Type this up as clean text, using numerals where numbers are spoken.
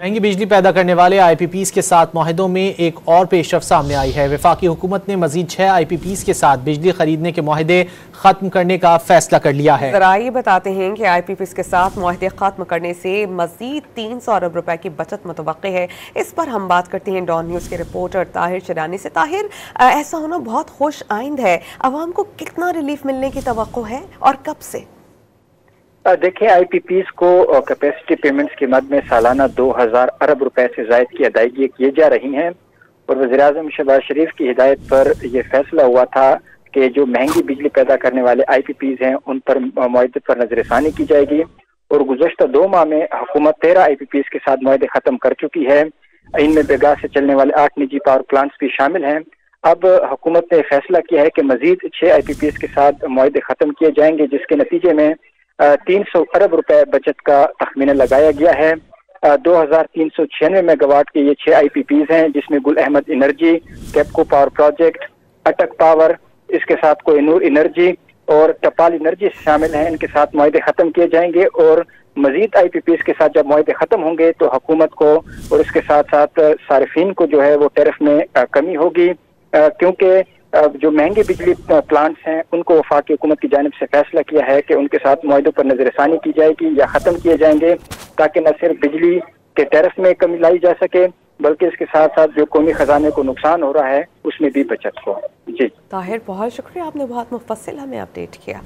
महंगी बिजली पैदा करने वाले IPPs के साथ मुआहदों में एक और पेशरफ्त सामने आई है। वफाकी हुकूमत ने मजीद 6 IPPs के साथ बिजली खरीदने के मुआहदे खत्म करने का फैसला कर लिया है। ज़राई बताते हैं कि IPPs के साथ मुआहदे खत्म करने से मजीद 300 अरब रुपए की बचत मुतवक्के है। इस पर हम बात करते हैं डॉन न्यूज़ के रिपोर्टर ताहिर शरानी से। ताहिर, ऐसा होना बहुत खुश आइंद है, अवाम को कितना रिलीफ मिलने की तवक्को है और कब से? देखिए, IPPs को कैपेसिटी पेमेंट्स की मद में सालाना 2000 अरब रुपए से जायद की अदायगी किए जा रही हैं और वज़ीर-ए-आज़म शहबाज शरीफ की हिदायत पर यह फैसला हुआ था कि जो महंगी बिजली पैदा करने वाले IPPs हैं उन पर मुआहदे पर नजरसानी की जाएगी और गुज़श्ता 2 माह में हुकूमत 13 IPPs के साथ मुआहदे खत्म कर चुकी है। इनमें बेगास से चलने वाले 8 निजी पावर प्लांट्स भी शामिल हैं। अब हुकूमत ने फैसला किया है कि मजीद 6 IPPs के साथ मुआहदे खत्म किए जाएंगे, जिसके नतीजे में 300 अरब रुपए बचत का तखमीना लगाया गया है। 2396 मेगावाट के ये 6 IPPs हैं, जिसमें Gul Ahmed energy, कैप्को power project, अटक पावर, इसके साथ कोहिनूर एनर्जी और टपाल एनर्जी शामिल हैं। इनके साथ मुआहदे खत्म किए जाएंगे और मजीद IPPs के साथ जब मुआहदे खत्म होंगे तो हुकूमत को और इसके साथ साथ सार्फिन को जो है वो टैरिफ में कमी होगी, क्योंकि जो महंगे बिजली प्लांट्स हैं उनको वफाकी हुकूमत की जानिब से फैसला किया है कि उनके साथ मुआहदों पर नजरसानी की जाएगी या ख़त्म किए जाएंगे, ताकि न सिर्फ बिजली के टैरिफ में कमी लाई जा सके बल्कि इसके साथ साथ जो कौमी खजाने को नुकसान हो रहा है उसमें भी बचत हो। जी ताहिर, बहुत शुक्रिया, आपने बहुत मुफस्सिल हमें अपडेट किया।